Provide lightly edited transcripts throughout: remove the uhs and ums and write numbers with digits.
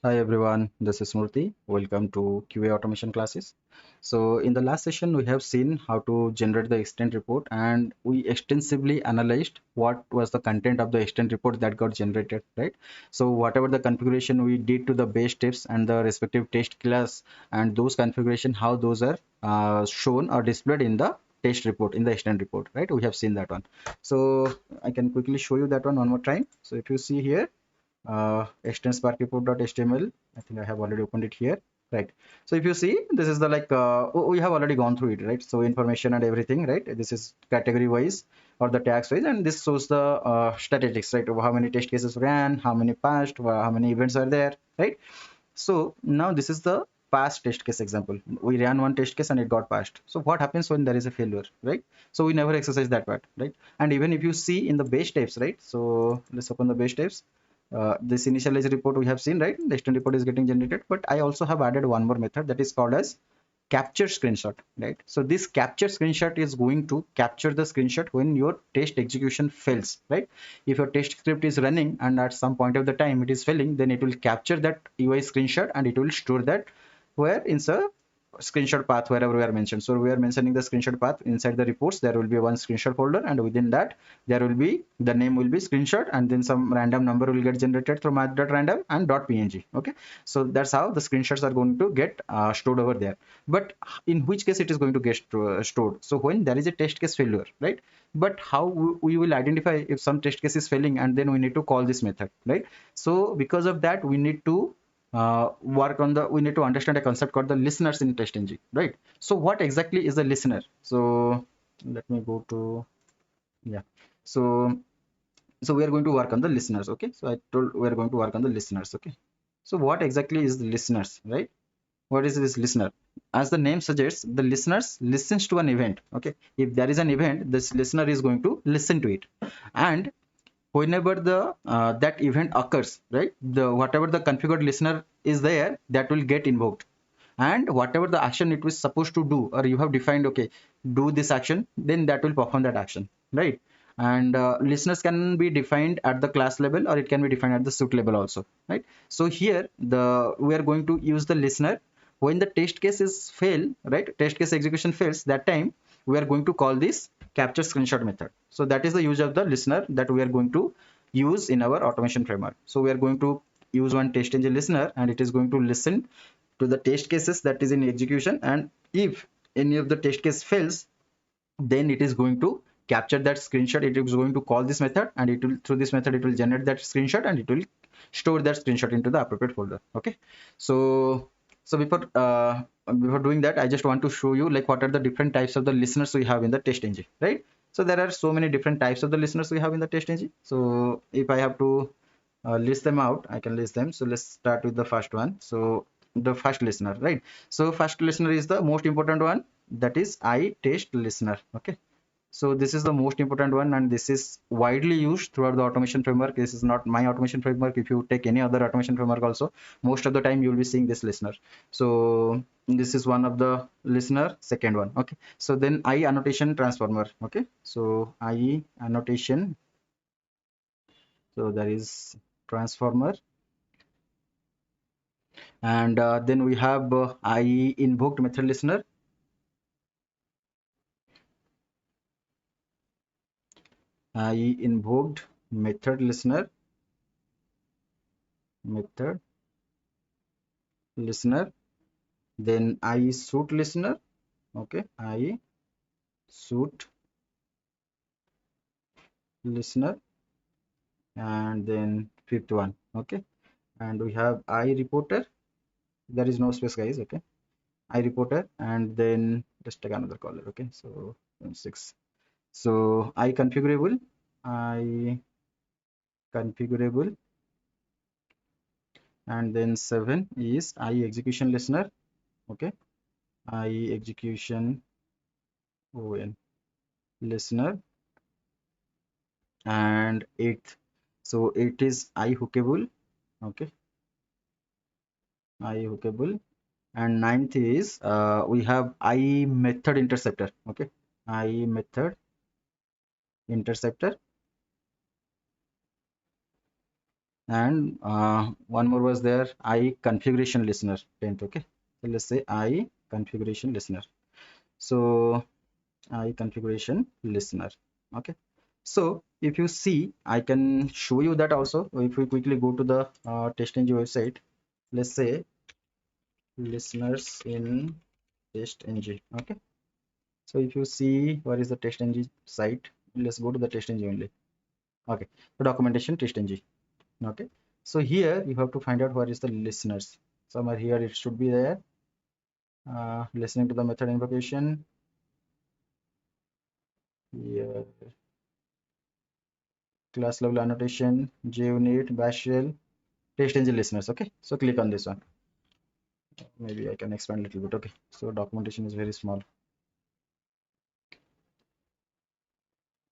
Hi everyone, this is Murthy. Welcome to QA automation classes. So in the last session, we have seen how to generate the extent report and we extensively analyzed what was the content of the extent report that got generated, right? So whatever the configuration we did to the base steps and the respective test class and those configuration, how those are shown or displayed in the test report, in the extent report, right? We have seen that one. So I can quickly show you that one more time. So if you see here, extend spark report.html. I think I have already opened it here, right? So if you see, this is the we have already gone through it, right? So information and everything, right? This is category wise or the tags wise, and this shows the statistics, right? How many test cases ran, how many passed, how many events are there, right? So now this is the past test case example. We ran one test case and it got passed. So what happens when there is a failure, right? So we never exercise that part, right? And even if you see in the base types, right? So let's open the base types. This initialize report we have seen, right? The extend report is getting generated, but I also have added one more method that is called as capture screenshot, right? So this capture screenshot is going to capture the screenshot when your test execution fails, right? If your test script is running and at some point of the time it is failing, then it will capture that UI screenshot and it will store that where in the screenshot path wherever we are mentioned. So we are mentioning the screenshot path inside the reports. There will be one screenshot folder, and within that there will be the name will be screenshot, and then some random number will get generated through math.random and .png. Okay, so that's how the screenshots are going to get stored over there. But in which case it is going to get stored? So when there is a test case failure, right? But how we will identify if some test case is failing, and then we need to call this method, right? So because of that, we need to we need to understand a concept called the listeners in TestNG, right? So what exactly is the listener? So let me go to, yeah. So we are going to work on the listeners. Okay, so I told we are going to work on the listeners. Okay, so what exactly is the listeners, right? What is this listener? As the name suggests, the listeners listens to an event. Okay, if there is an event, this listener is going to listen to it, and whenever the that event occurs, right, the whatever the configured listener is there, that will get invoked, and whatever the action it was supposed to do, or you have defined, okay, do this action, then that will perform that action, right? And listeners can be defined at the class level, or it can be defined at the suite level also, right? So here the we are going to use the listener when the test case is fail, right? Test case execution fails, that time we are going to call this capture screenshot method. So that is the use of the listener that we are going to use in our automation framework. So we are going to use one TestNG listener, and it is going to listen to the test cases that is in execution, and if any of the test case fails, then it is going to capture that screenshot. It is going to call this method, and it will, through this method, it will generate that screenshot, and it will store that screenshot into the appropriate folder. Okay, so before doing that, I just want to show you like what are the different types of the listeners we have in the TestNG, right? So there are so many different types of the listeners we have in the TestNG. So if I have to list them out, I can list them. So let's start with the first one. So the first listener, right? So first listener is the most important one, that is I test listener. Okay, so this is the most important one, and this is widely used throughout the automation framework. This is not my automation framework. If you take any other automation framework also, most of the time you will be seeing this listener. So this is one of the listener, second one. Okay, so then I annotation transformer. Okay, so I annotation, so there is transformer, and then we have I invoked method listener, I invoked method listener, method listener, then I suit listener. Okay, I suit listener, and then fifth one. Okay, and we have I reporter. There is no space, guys. Okay, I reporter, and then just take another color. Okay, so six. So I configurable, I configurable, and then seven is I execution listener. Okay, I execution on listener, and eighth, so it is I hookable. Okay, I hookable, and ninth is we have I method interceptor. Okay, I method interceptor, and one more was there, I configuration listener 10th. Okay, so let's say I configuration listener. So I configuration listener. Okay, so if you see, I can show you that also. If we quickly go to the TestNG website, let's say listeners in TestNG. Okay, so if you see where is the TestNG site, let's go to the TestNG only. Okay, the documentation TestNG. Okay, so here you have to find out where is the listeners. Somewhere here it should be there. Listening to the method invocation. Here, class level annotation, JUnit, bash shell, TestNG listeners. Okay, so click on this one. Maybe I can expand a little bit. Okay, so documentation is very small.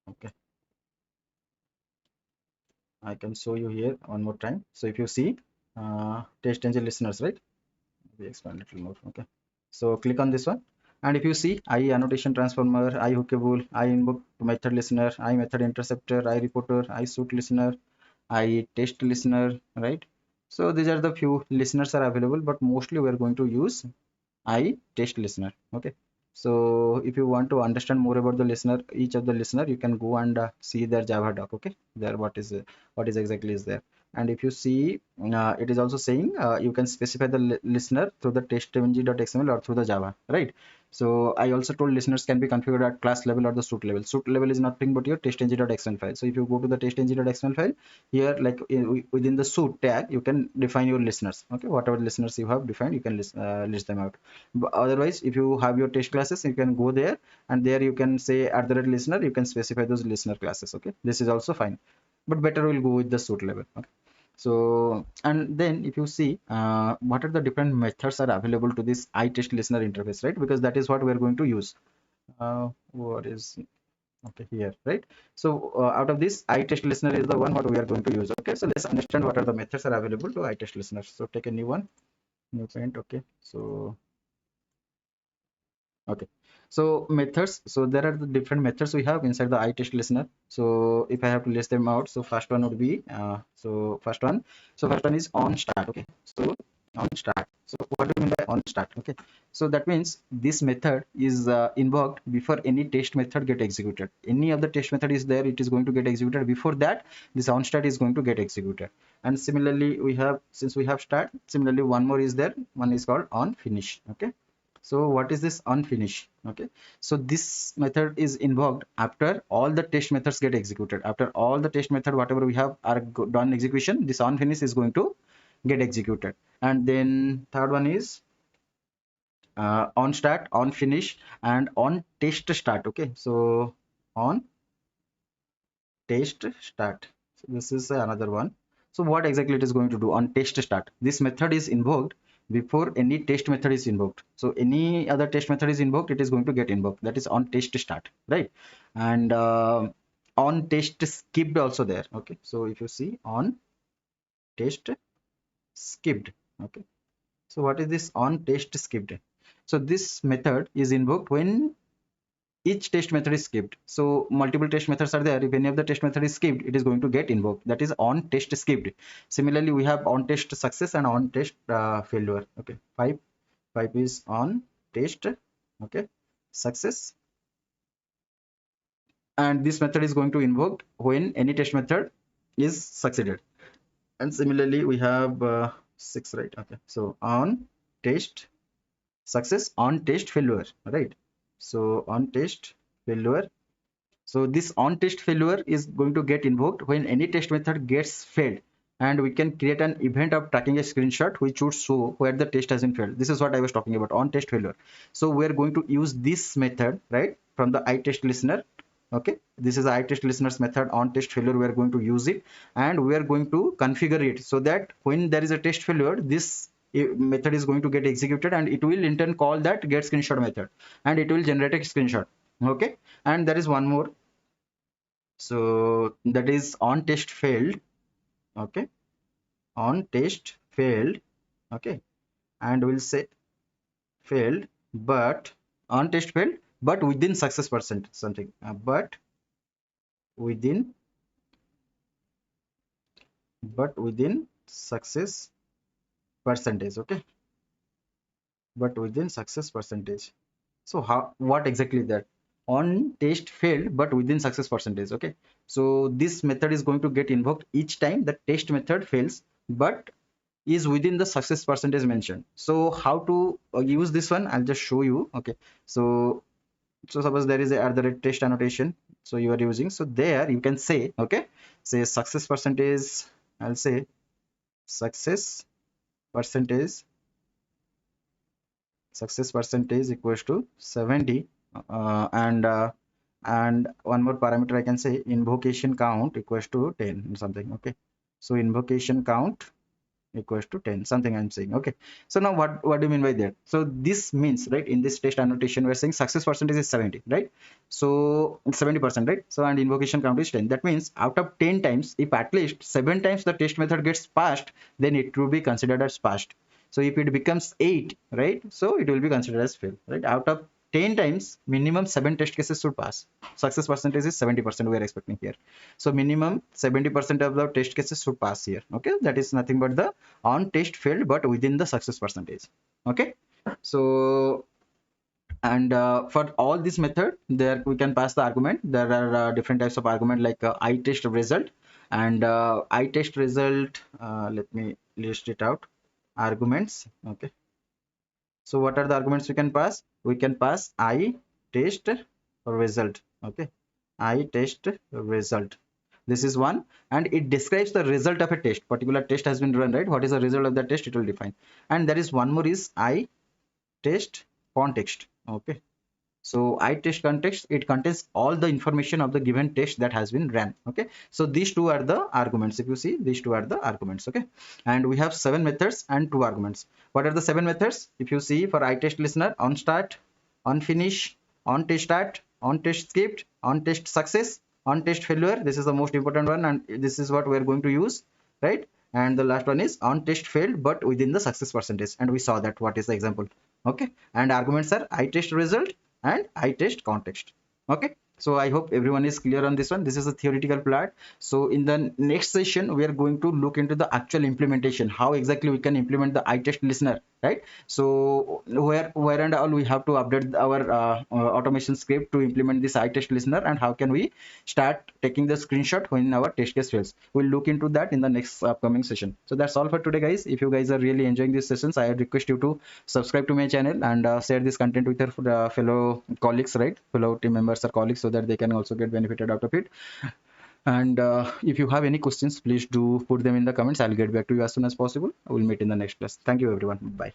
Okay, I can show you here one more time. So if you see TestNG listeners, right? We expand a little more. Okay, so click on this one, and if you see I annotation transformer, I hookable, I invoke method listener, I method interceptor, I reporter, I suit listener, I test listener, right? So these are the few listeners are available, but mostly we are going to use I test listener. Okay, so if you want to understand more about the listener, each of the listener, you can go and see their Java doc. Okay, there what is exactly is there. And if you see, it is also saying you can specify the listener through the testng.xml or through the Java, right? So I also told listeners can be configured at class level or the suit level. Suit level is nothing but your testng.xml file. So if you go to the testng.xml file, here like within the suit tag, you can define your listeners. Okay, whatever listeners you have defined, you can list them out. But otherwise, if you have your test classes, you can go there, and there you can say at the listener, you can specify those listener classes. Okay, this is also fine, but better we'll go with the suit level. Okay, so and then if you see what are the different methods are available to this I test listener interface, right? Because that is what we are going to use. What is okay here, right? So out of this I test listener is the one what we are going to use. Okay, so let's understand what are the methods are available to I test listeners. So take a new one, new paint. Okay, so okay, so methods, so there are the different methods we have inside the iTest listener. So if I have to list them out, so first one would be first one is on start. Okay, so on start, so what do you mean by on start? Okay, so that means this method is invoked before any test method get executed. Any of the test method is there, it is going to get executed. Before that, this on start is going to get executed. And similarly we have, since we have start, similarly one more is there, one is called on finish. Okay, so what is this unfinish? Okay, so this method is invoked after all the test methods get executed. After all the test method whatever we have are done execution, this unfinish is going to get executed. And then third one is on start, on finish, and on test start. Okay, so on test start, so this is another one. So what exactly it is going to do on test start? This method is invoked before any test method is invoked. So any other test method is invoked, it is going to get invoked. That is on test start, right? And on test skipped also there. Okay, so if you see on test skipped. Okay, so what is this on test skipped? So this method is invoked when each test method is skipped. So multiple test methods are there. If any of the test method is skipped, it is going to get invoked. That is on test skipped. Similarly, we have on test success and on test failure. Okay, five is on test. Okay, success, and this method is going to invoke when any test method is succeeded. And similarly, we have six, right? Okay, so on test success, on test failure, right? So on test failure. So this on test failure is going to get invoked when any test method gets failed, and we can create an event of tracking a screenshot which would show where the test has been failed. This is what I was talking about on test failure. So we are going to use this method, right, from the iTest listener. Okay, this is the iTest listeners method on test failure. We are going to use it, and we are going to configure it so that when there is a test failure, this method is going to get executed, and it will in turn call that get screenshot method, and it will generate a screenshot. Okay, and there is one more, so that is on test failed. Okay, on test failed. Okay, and we'll say failed, but on test failed, but within success percent something, but within but within success percentage. Okay, but within success percentage. So how, what exactly that? On test failed but within success percentage. Okay, so this method is going to get invoked each time the test method fails but is within the success percentage mentioned. So how to use this one, I'll just show you. Okay, so suppose there is a at the rate test annotation, so you are using, so there you can say, okay, say success percentage. I'll say success percentage, success percentage equals to 70, and one more parameter I can say, invocation count equals to 10 something. Okay, so invocation count equals to 10 something I'm saying. Okay, so now what do you mean by that? So this means, right, in this test annotation we're saying success percentage is 70, right? So 70%, right? So and invocation count is 10. That means out of 10 times, if at least 7 times the test method gets passed, then it will be considered as passed. So if it becomes 8, right, so it will be considered as fail, right? Out of 10 times, minimum 7 test cases should pass. Success percentage is 70% we are expecting here. So minimum 70% of the test cases should pass here. Okay, that is nothing but the on test failed but within the success percentage. Okay, so and for all this method, there we can pass the argument. There are different types of argument like I test result and I test result. Let me list it out. Arguments. Okay, so what are the arguments we can pass? We can pass I test result. Okay, I test result. This is one, and it describes the result of a test. Particular test has been run, right? What is the result of the test? It will define. And there is one more is I test context. Okay, so I test context, it contains all the information of the given test that has been ran. Okay, so these two are the arguments. If you see, these two are the arguments. Okay, and we have 7 methods and 2 arguments. What are the 7 methods? If you see, for I test listener, on start, on finish, on test start, on test skipped, on test success, on test failure. This is the most important one, and this is what we are going to use, right? And the last one is on test failed but within the success percentage, and we saw that what is the example. Okay, and arguments are I test result and I test context. Okay, so I hope everyone is clear on this one. This is a theoretical part. So in the next session we are going to look into the actual implementation, how exactly we can implement the I test listener, right? So where and all we have to update our automation script to implement this I test listener, and how can we start taking the screenshot when our test case fails. We'll look into that in the next upcoming session. So that's all for today, guys. If you guys are really enjoying these sessions, I request you to subscribe to my channel and share this content with your fellow colleagues, right, fellow team members or colleagues, so that they can also get benefited out of it. And if you have any questions, please do put them in the comments. I'll get back to you as soon as possible. I will meet in the next class. Thank you, everyone. Bye.